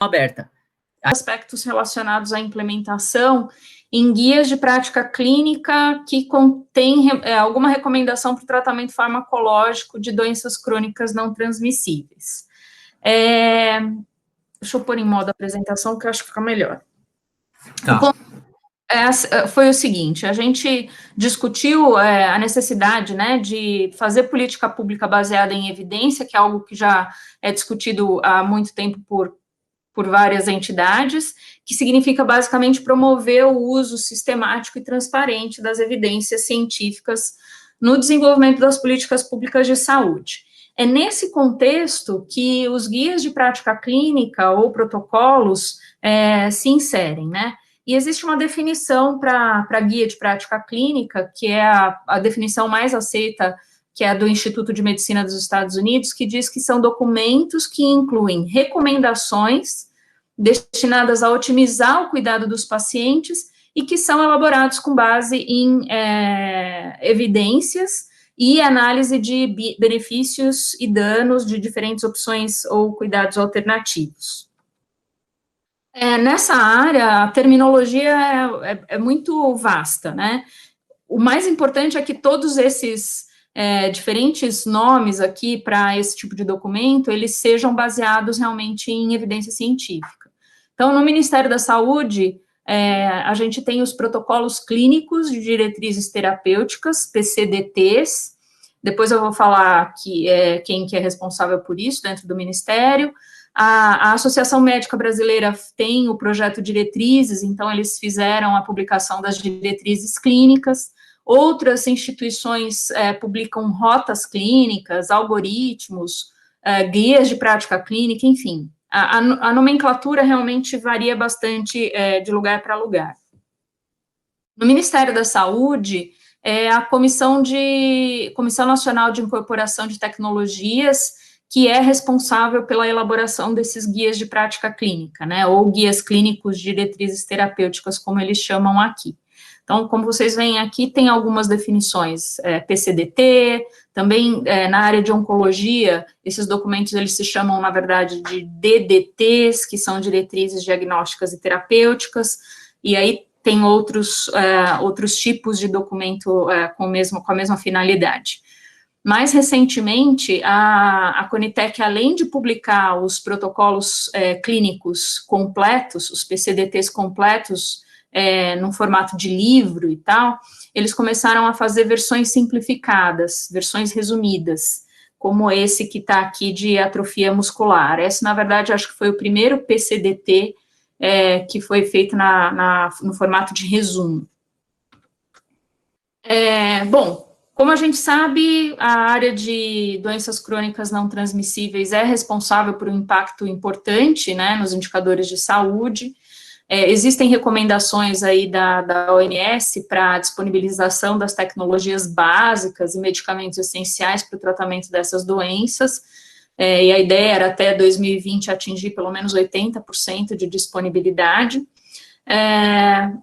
aberta. Aspectos relacionados à implementação em guias de prática clínica que contém alguma recomendação para o tratamento farmacológico de doenças crônicas não transmissíveis. Deixa eu pôr em modo apresentação, que eu acho que fica melhor. Tá. Foi o seguinte, a gente discutiu a necessidade, né, de fazer política pública baseada em evidência, que é algo que já é discutido há muito tempo por várias entidades, que significa basicamente promover o uso sistemático e transparente das evidências científicas no desenvolvimento das políticas públicas de saúde. É nesse contexto que os guias de prática clínica ou protocolos se inserem, né? E existe uma definição para guia de prática clínica, que é a definição mais aceita, que é a do Instituto de Medicina dos Estados Unidos, que diz que são documentos que incluem recomendações destinadas a otimizar o cuidado dos pacientes e que são elaborados com base em evidências e análise de benefícios e danos de diferentes opções ou cuidados alternativos. Nessa área, a terminologia é muito vasta, né? O mais importante é que todos esses diferentes nomes aqui para esse tipo de documento, eles sejam baseados realmente em evidência científica. Então, no Ministério da Saúde, a gente tem os protocolos clínicos de diretrizes terapêuticas, PCDTs, depois eu vou falar quem que é responsável por isso dentro do Ministério. A Associação Médica Brasileira tem o projeto Diretrizes, então eles fizeram a publicação das diretrizes clínicas. Outras instituições publicam rotas clínicas, algoritmos, guias de prática clínica, enfim. A nomenclatura realmente varia bastante de lugar para lugar. No Ministério da Saúde, a Comissão Nacional de Incorporação de Tecnologias, que é responsável pela elaboração desses guias de prática clínica, né, ou guias clínicos de diretrizes terapêuticas, como eles chamam aqui. Então, como vocês veem aqui, tem algumas definições, PCDT, também na área de oncologia, esses documentos, eles se chamam, na verdade, de DDTs, que são diretrizes diagnósticas e terapêuticas, e aí tem outros tipos de documento com a mesma finalidade. Mais recentemente, a Conitec, além de publicar os protocolos clínicos completos, os PCDTs completos, num formato de livro e tal, eles começaram a fazer versões simplificadas, versões resumidas, como esse que está aqui de atrofia muscular. Esse, na verdade, acho que foi o primeiro PCDT que foi feito no formato de resumo. Bom, como a gente sabe, a área de doenças crônicas não transmissíveis é responsável por um impacto importante, né, nos indicadores de saúde. Existem recomendações aí da OMS para a disponibilização das tecnologias básicas e medicamentos essenciais para o tratamento dessas doenças, e a ideia era até 2020 atingir pelo menos 80% de disponibilidade.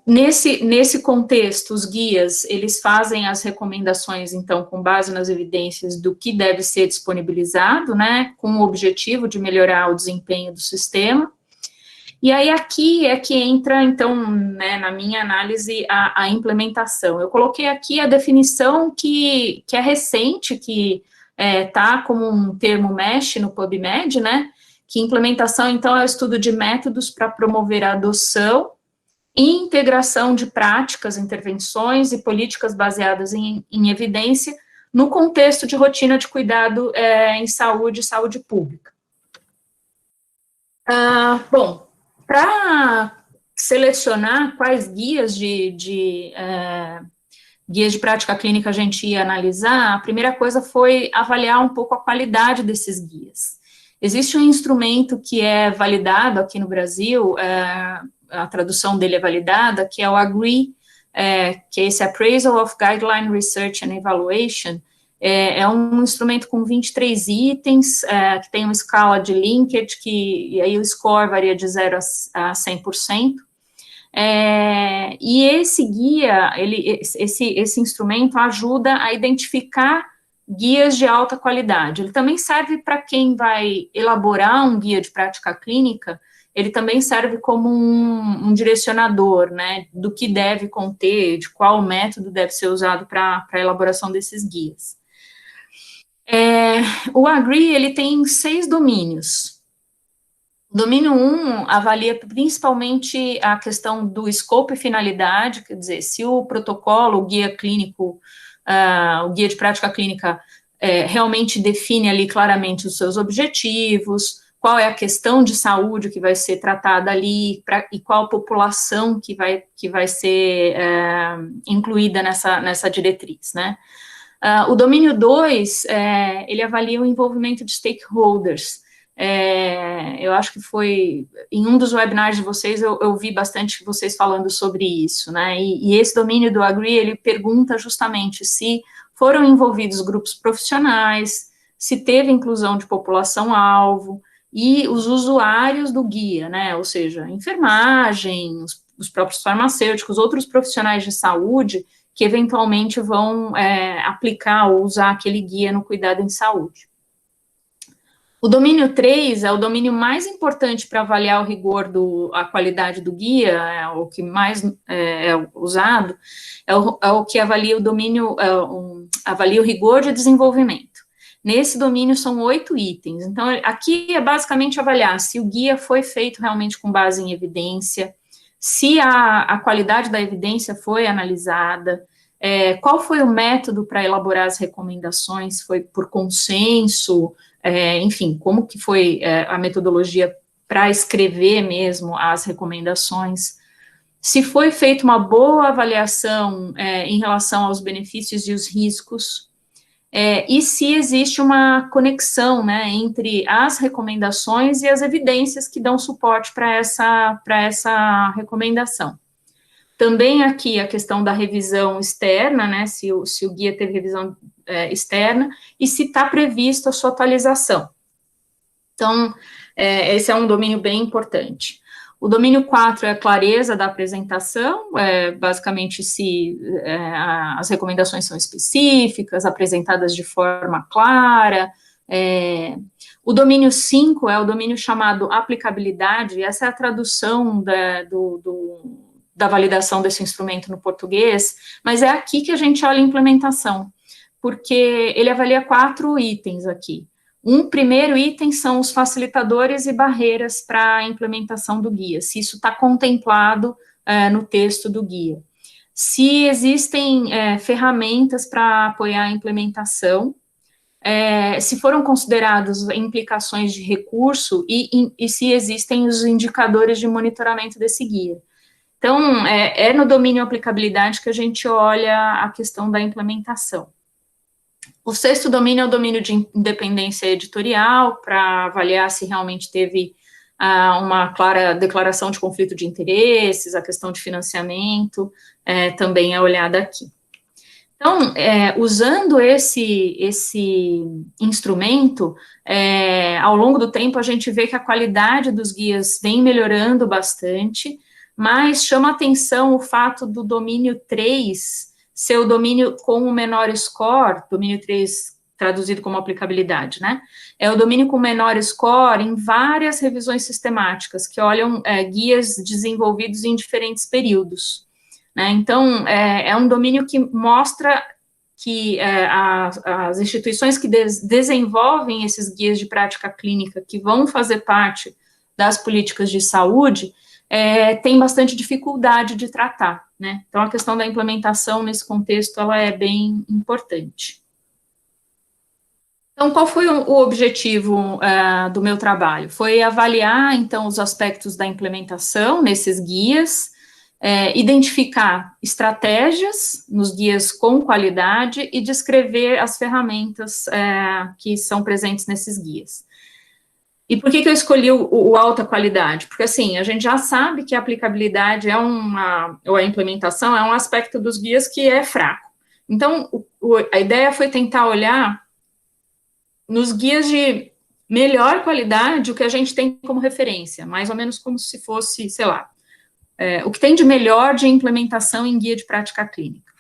Nesse contexto, os guias, eles fazem as recomendações, então, com base nas evidências do que deve ser disponibilizado, né, com o objetivo de melhorar o desempenho do sistema. E aí, aqui é que entra, então, né, na minha análise, a implementação. Eu coloquei aqui a definição que é recente, que está como um termo MESH no PubMed, né, que implementação, então, é o estudo de métodos para promover a adoção e integração de práticas, intervenções e políticas baseadas em evidência no contexto de rotina de cuidado em saúde pública. Bom, para selecionar quais guias guias de prática clínica a gente ia analisar, a primeira coisa foi avaliar um pouco a qualidade desses guias. Existe um instrumento que é validado aqui no Brasil, a tradução dele é validada, que é o AGREE, que é esse Appraisal of Guideline Research and Evaluation. É um instrumento com 23 itens, que tem uma escala de linkage, e aí o score varia de 0 a 100%. E esse guia, esse instrumento ajuda a identificar guias de alta qualidade. Ele também serve para quem vai elaborar um guia de prática clínica, ele também serve como um direcionador, né, do que deve conter, de qual método deve ser usado para a elaboração desses guias. O AGRI, ele tem 6 domínios. O domínio 1 avalia principalmente a questão do escopo e finalidade, quer dizer, se o protocolo, o guia clínico, o guia de prática clínica realmente define ali claramente os seus objetivos, qual é a questão de saúde que vai ser tratada ali, e qual população que vai ser incluída nessa diretriz, né? O domínio 2, ele avalia o envolvimento de stakeholders. Eu acho que foi, em um dos webinars de vocês, eu vi bastante vocês falando sobre isso, né, e esse domínio do AGRI, ele pergunta justamente se foram envolvidos grupos profissionais, se teve inclusão de população-alvo, e os usuários do guia, né, ou seja, enfermagem, os próprios farmacêuticos, outros profissionais de saúde, que eventualmente vão aplicar ou usar aquele guia no cuidado em saúde. O domínio 3 é o domínio mais importante para avaliar o rigor, a qualidade do guia, o que mais é usado, é o que avalia o domínio, avalia o rigor de desenvolvimento. Nesse domínio são 8 itens, então aqui é basicamente avaliar se o guia foi feito realmente com base em evidência, se a qualidade da evidência foi analisada, qual foi o método para elaborar as recomendações, foi por consenso, enfim, como que foi a metodologia para escrever mesmo as recomendações, se foi feita uma boa avaliação em relação aos benefícios e os riscos, e se existe uma conexão, né, entre as recomendações e as evidências que dão suporte para essa recomendação. Também aqui a questão da revisão externa, né, se o guia teve revisão externa, e se está previsto a sua atualização. Então, esse é um domínio bem importante. O domínio 4 é a clareza da apresentação, basicamente se as recomendações são específicas, apresentadas de forma clara. O domínio 5 é o domínio chamado aplicabilidade, essa é a tradução da validação desse instrumento no português, mas é aqui que a gente olha a implementação, porque ele avalia 4 itens aqui. Um primeiro item são os facilitadores e barreiras para a implementação do guia, se isso está contemplado no texto do guia. Se existem ferramentas para apoiar a implementação, se foram consideradas implicações de recurso e se existem os indicadores de monitoramento desse guia. Então, no domínio aplicabilidade que a gente olha a questão da implementação. O 6º domínio é o domínio de independência editorial, para avaliar se realmente teve uma clara declaração de conflito de interesses, a questão de financiamento, também é olhada aqui. Então, usando esse instrumento, ao longo do tempo a gente vê que a qualidade dos guias vem melhorando bastante, mas chama atenção o fato do domínio 3 ser o domínio com o menor score, domínio 3 traduzido como aplicabilidade, né? É o domínio com menor score em várias revisões sistemáticas, que olham guias desenvolvidos em diferentes períodos, né? Então, é um domínio que mostra que as instituições que desenvolvem esses guias de prática clínica, que vão fazer parte das políticas de saúde, tem bastante dificuldade de tratar, né? Então, a questão da implementação nesse contexto, ela é bem importante. Então, qual foi o objetivo do meu trabalho? Foi avaliar, então, os aspectos da implementação nesses guias, identificar estratégias nos guias com qualidade e descrever as ferramentas que são presentes nesses guias. E por que eu escolhi o alta qualidade? Porque, assim, a gente já sabe que a aplicabilidade ou a implementação é um aspecto dos guias que é fraco. Então, a ideia foi tentar olhar nos guias de melhor qualidade o que a gente tem como referência, mais ou menos como se fosse, sei lá, o que tem de melhor de implementação em guia de prática clínica.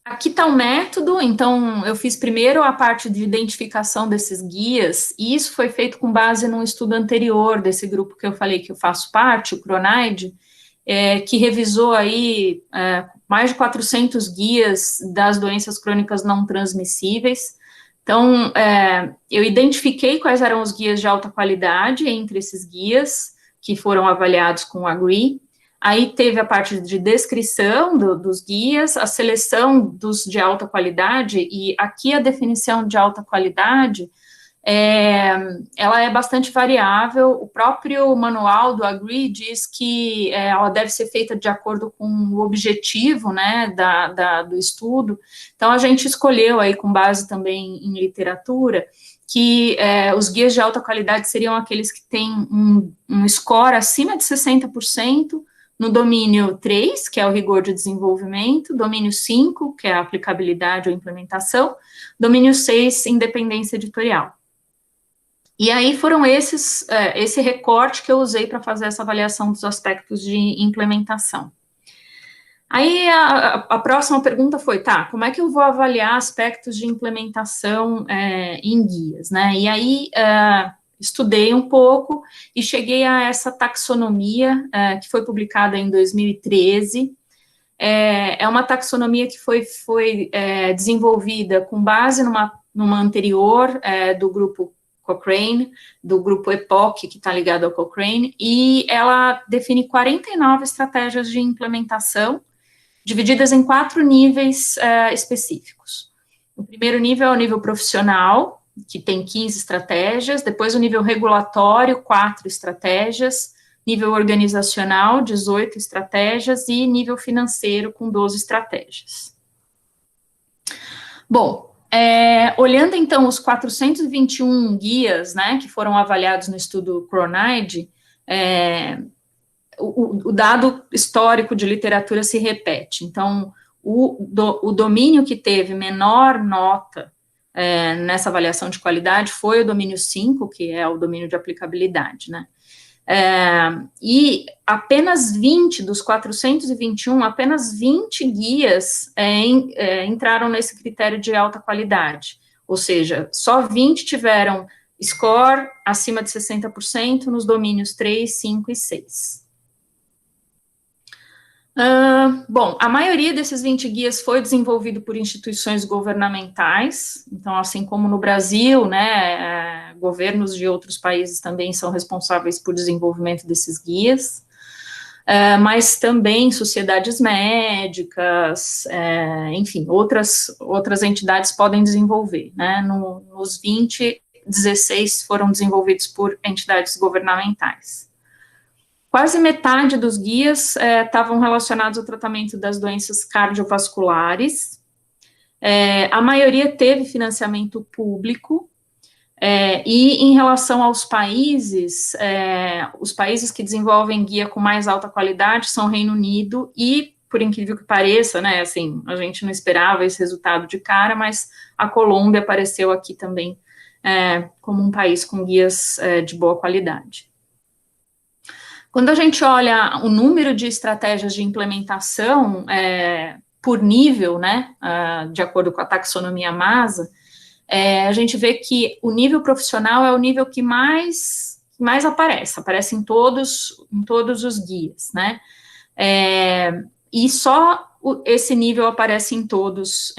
Aqui está o método, então eu fiz primeiro a parte de identificação desses guias, e isso foi feito com base num estudo anterior desse grupo que eu falei que eu faço parte, o Cronaid, que revisou aí mais de 400 guias das doenças crônicas não transmissíveis. Então, eu identifiquei quais eram os guias de alta qualidade entre esses guias que foram avaliados com o AGRI. Aí teve a parte de descrição dos guias, a seleção dos de alta qualidade, e aqui a definição de alta qualidade, ela é bastante variável. O próprio manual do AGRI diz que ela deve ser feita de acordo com o objetivo, né, do estudo. Então, a gente escolheu aí, com base também em literatura, que os guias de alta qualidade seriam aqueles que têm um score acima de 60%, no domínio 3, que é o rigor de desenvolvimento, domínio 5, que é a aplicabilidade ou implementação, domínio 6, independência editorial. E aí foram esse recorte que eu usei para fazer essa avaliação dos aspectos de implementação. Aí a próxima pergunta foi, tá, como é que eu vou avaliar aspectos de implementação em guias, né? E aí estudei um pouco e cheguei a essa taxonomia que foi publicada em 2013. É uma taxonomia que foi desenvolvida com base numa anterior do grupo Cochrane, do grupo EPOC, que está ligado ao Cochrane, e ela define 49 estratégias de implementação, divididas em 4 níveis específicos. O primeiro nível é o nível profissional, que tem 15 estratégias, depois o nível regulatório, 4 estratégias, nível organizacional, 18 estratégias, e nível financeiro, com 12 estratégias. Bom, olhando então os 421 guias, né, que foram avaliados no estudo Cronaid, o dado histórico de literatura se repete. Então, o domínio que teve menor nota nessa avaliação de qualidade foi o domínio 5, que é o domínio de aplicabilidade, né? E apenas 20 dos 421, apenas 20 guias entraram nesse critério de alta qualidade, ou seja, só 20 tiveram score acima de 60% nos domínios 3, 5 e 6. Bom, a maioria desses 20 guias foi desenvolvido por instituições governamentais, então, assim como no Brasil, né, governos de outros países também são responsáveis por desenvolvimento desses guias, mas também sociedades médicas, enfim, outras entidades podem desenvolver, né, nos 20, 16 foram desenvolvidos por entidades governamentais. Quase metade dos guias estavam relacionados ao tratamento das doenças cardiovasculares. A maioria teve financiamento público. E em relação aos países, os países que desenvolvem guia com mais alta qualidade são o Reino Unido e, por incrível que pareça, né, assim, a gente não esperava esse resultado de cara, mas a Colômbia apareceu aqui também como um país com guias de boa qualidade. Quando a gente olha o número de estratégias de implementação por nível, né, de acordo com a taxonomia MASA, a gente vê que o nível profissional é o nível que mais aparece em todos os guias, né, e só esse nível aparece em todos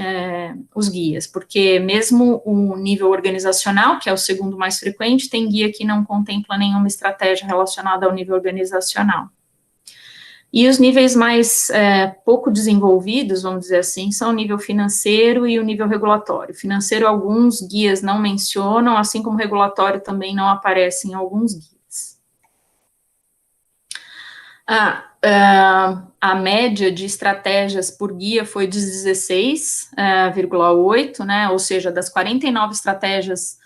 os guias, porque mesmo o nível organizacional, que é o segundo mais frequente, tem guia que não contempla nenhuma estratégia relacionada ao nível organizacional. E os níveis mais pouco desenvolvidos, vamos dizer assim, são o nível financeiro e o nível regulatório. Financeiro, alguns guias não mencionam, assim como regulatório também não aparece em alguns guias. A média de estratégias por guia foi de 16,8, né, ou seja, das 49 estratégias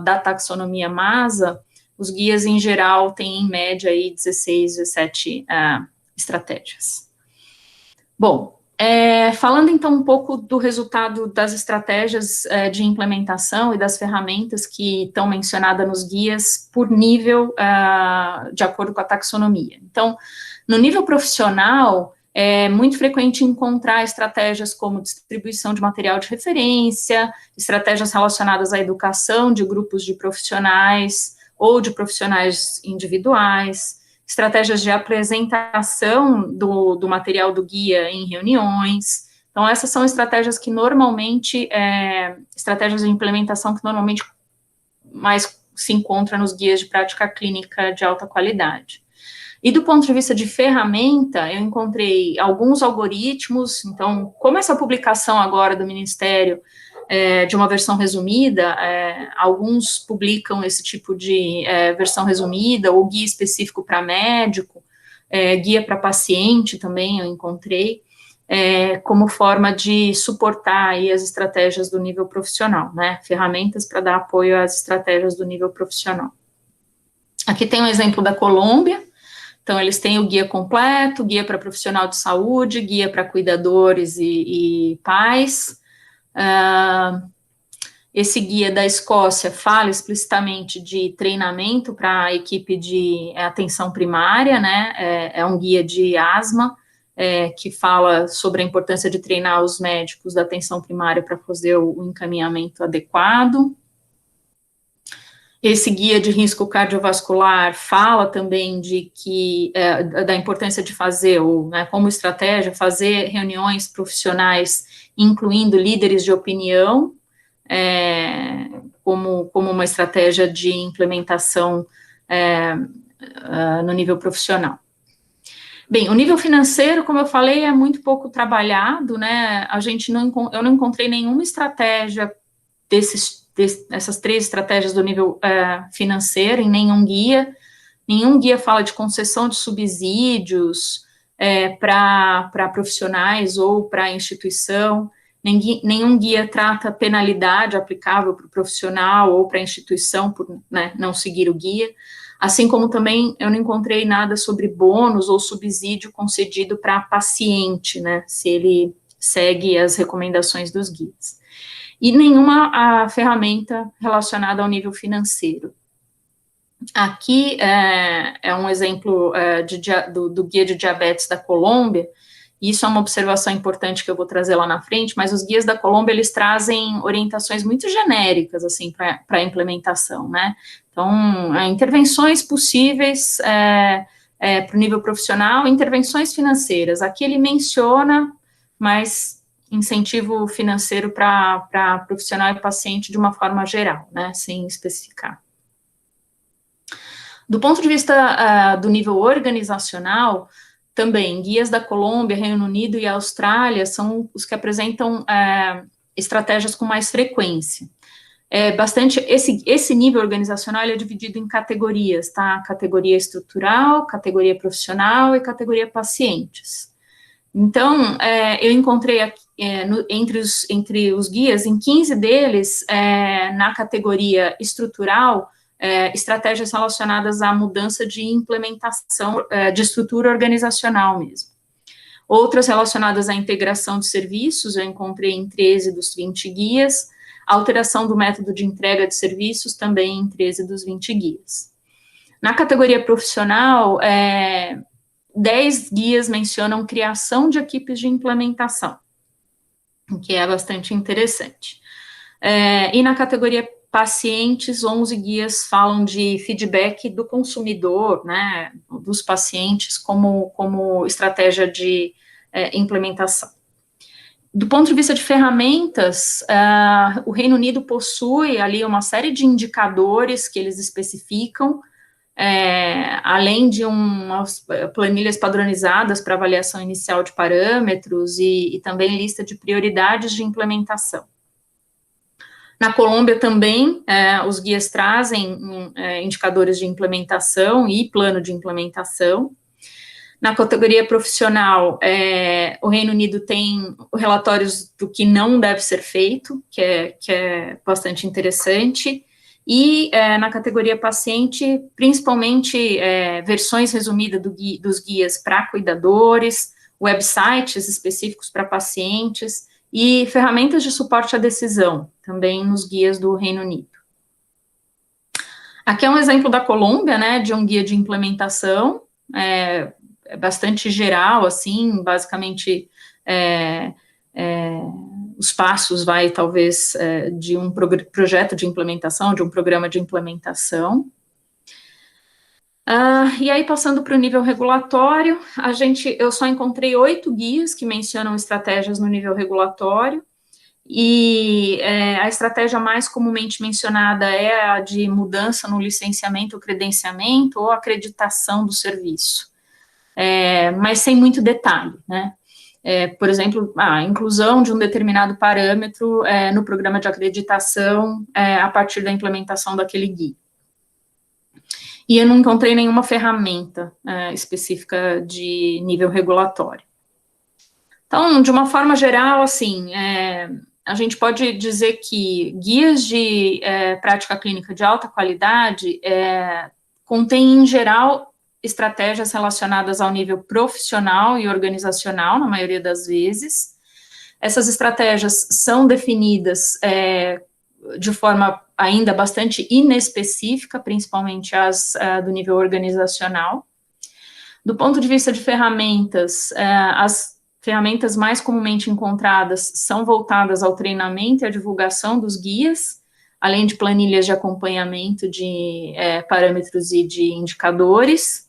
da taxonomia MASA, os guias em geral têm em média aí 16, 17 estratégias. Bom, falando então um pouco do resultado das estratégias de implementação e das ferramentas que estão mencionadas nos guias por nível de acordo com a taxonomia. Então, no nível profissional, é muito frequente encontrar estratégias como distribuição de material de referência, estratégias relacionadas à educação de grupos de profissionais ou de profissionais individuais, estratégias de apresentação do material do guia em reuniões. Então, essas são estratégias que normalmente, estratégias de implementação que normalmente mais se encontra nos guias de prática clínica de alta qualidade. E do ponto de vista de ferramenta, eu encontrei alguns algoritmos. Então, como essa publicação agora do Ministério de uma versão resumida, alguns publicam esse tipo de versão resumida, ou guia específico para médico, guia para paciente também eu encontrei, como forma de suportar aí as estratégias do nível profissional, né, ferramentas para dar apoio às estratégias do nível profissional. Aqui tem um exemplo da Colômbia. Então, eles têm o guia completo, guia para profissional de saúde, guia para cuidadores e pais. Esse guia da Escócia fala explicitamente de treinamento para a equipe de atenção primária, né? É um guia de asma, que fala sobre a importância de treinar os médicos da atenção primária para fazer o encaminhamento adequado. Esse guia de risco cardiovascular fala também de que da importância de fazer, ou né, como estratégia, fazer reuniões profissionais, incluindo líderes de opinião, como uma estratégia de implementação no nível profissional. Bem, o nível financeiro, como eu falei, é muito pouco trabalhado, né? Eu não encontrei nenhuma estratégia dessas 3 estratégias do nível financeiro em nenhum guia. Nenhum guia fala de concessão de subsídios para profissionais ou para instituição. Nenhum guia trata penalidade aplicável para o profissional ou para a instituição por não seguir o guia. Assim como também eu não encontrei nada sobre bônus ou subsídio concedido para paciente, né, se ele segue as recomendações dos guias. E nenhuma ferramenta relacionada ao nível financeiro. Aqui é um exemplo do guia de diabetes da Colômbia. Isso é uma observação importante que eu vou trazer lá na frente, mas os guias da Colômbia, eles trazem orientações muito genéricas, assim, para a implementação, né? Então, intervenções possíveis para o nível profissional, intervenções financeiras. Aqui ele menciona, mas incentivo financeiro para profissional e paciente de uma forma geral, né, sem especificar. Do ponto de vista do nível organizacional, também, guias da Colômbia, Reino Unido e Austrália são os que apresentam estratégias com mais frequência. Esse nível organizacional é dividido em categorias, tá? Categoria estrutural, categoria profissional e categoria pacientes. Então, eu encontrei aqui, entre os guias, em 15 deles, na categoria estrutural, estratégias relacionadas à mudança de implementação de estrutura organizacional mesmo. Outras relacionadas à integração de serviços, eu encontrei em 13 dos 20 guias, alteração do método de entrega de serviços, também em 13 dos 20 guias. Na categoria profissional, 10 guias mencionam criação de equipes de implementação, o que é bastante interessante. E na categoria pacientes, 11 guias falam de feedback do consumidor, né, dos pacientes, como estratégia de implementação. Do ponto de vista de ferramentas, o Reino Unido possui ali uma série de indicadores que eles especificam, além de umas planilhas padronizadas para avaliação inicial de parâmetros e também lista de prioridades de implementação. Na Colômbia também, os guias trazem indicadores de implementação e plano de implementação. Na categoria profissional, o Reino Unido tem relatórios do que não deve ser feito, que é bastante interessante. E na categoria paciente, principalmente versões resumidas dos guias para cuidadores, websites específicos para pacientes e ferramentas de suporte à decisão, também nos guias do Reino Unido. Aqui é um exemplo da Colômbia, né, de um guia de implementação, bastante geral, assim, basicamente os passos vai, talvez, de um projeto de implementação, de um programa de implementação. E aí, passando para o nível regulatório, eu só encontrei 8 guias que mencionam estratégias no nível regulatório, e a estratégia mais comumente mencionada é a de mudança no licenciamento, credenciamento ou acreditação do serviço, mas sem muito detalhe, né? Por exemplo, a inclusão de um determinado parâmetro no programa de acreditação a partir da implementação daquele guia. E eu não encontrei nenhuma ferramenta específica de nível regulatório. Então, de uma forma geral, assim, a gente pode dizer que guias de prática clínica de alta qualidade contêm, em geral, estratégias relacionadas ao nível profissional e organizacional, na maioria das vezes. Essas estratégias são definidas de forma ainda bastante inespecífica, principalmente as do nível organizacional. Do ponto de vista de ferramentas, as ferramentas mais comumente encontradas são voltadas ao treinamento e à divulgação dos guias, além de planilhas de acompanhamento de parâmetros e de indicadores.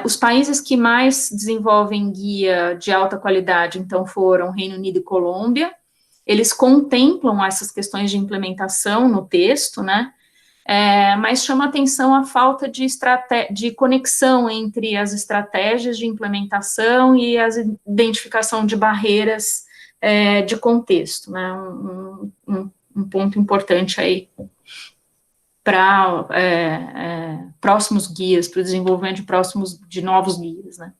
Os países que mais desenvolvem guia de alta qualidade, então, foram Reino Unido e Colômbia. Eles contemplam essas questões de implementação no texto, né? Mas chama atenção a falta de conexão entre as estratégias de implementação e a identificação de barreiras de contexto, né? Um ponto importante aí para próximos guias, para o desenvolvimento de novos guias, né?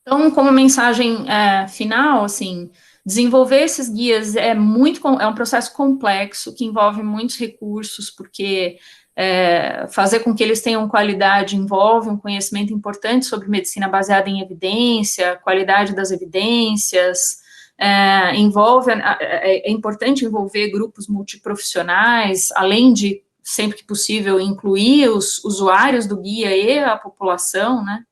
Então, como mensagem final, assim, desenvolver esses guias é um processo complexo, que envolve muitos recursos, porque fazer com que eles tenham qualidade envolve um conhecimento importante sobre medicina baseada em evidência, qualidade das evidências, é importante envolver grupos multiprofissionais, além de, sempre que possível, incluir os usuários do guia e a população, né?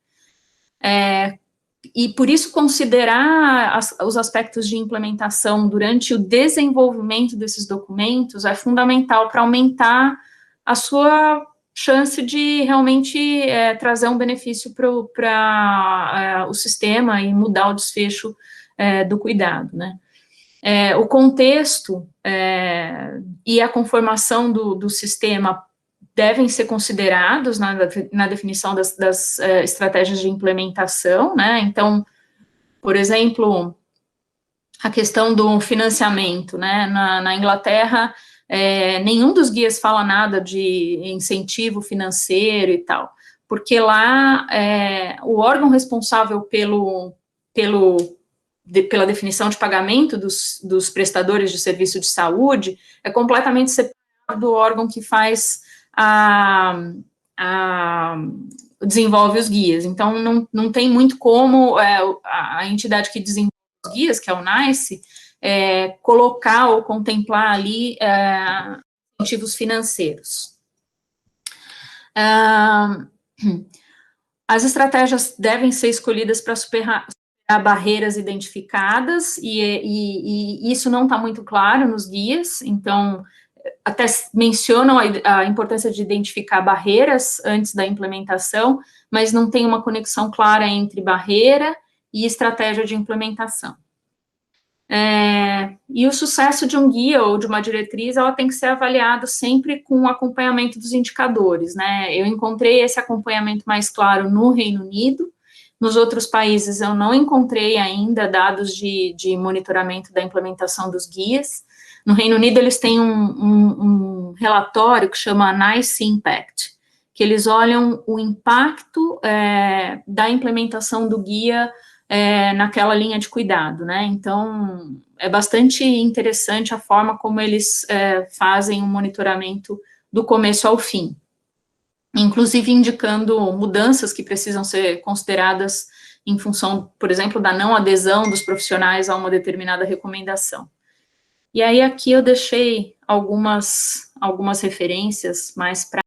E por isso considerar os aspectos de implementação durante o desenvolvimento desses documentos é fundamental para aumentar a sua chance de realmente trazer um benefício para o sistema e mudar o desfecho do cuidado, né? O contexto e a conformação do sistema devem ser considerados na definição das estratégias de implementação, né? Então, por exemplo, a questão do financiamento, né? Na Inglaterra, nenhum dos guias fala nada de incentivo financeiro e tal, porque lá o órgão responsável pela definição de pagamento dos prestadores de serviço de saúde é completamente separado do órgão que faz desenvolve os guias. Então, não tem muito como a entidade que desenvolve os guias, que é o NICE, colocar ou contemplar ali incentivos financeiros. As estratégias devem ser escolhidas para superar barreiras identificadas, e isso não está muito claro nos guias, então, até mencionam a importância de identificar barreiras antes da implementação, mas não tem uma conexão clara entre barreira e estratégia de implementação. E o sucesso de um guia ou de uma diretriz, ela tem que ser avaliado sempre com o acompanhamento dos indicadores, né? Eu encontrei esse acompanhamento mais claro no Reino Unido. Nos outros países eu não encontrei ainda dados de monitoramento da implementação dos guias. No Reino Unido eles têm um relatório que chama NICE Impact, que eles olham o impacto da implementação do guia naquela linha de cuidado, né? Então, é bastante interessante a forma como eles fazem o monitoramento do começo ao fim, inclusive indicando mudanças que precisam ser consideradas em função, por exemplo, da não adesão dos profissionais a uma determinada recomendação. E aí, aqui eu deixei algumas referências mais para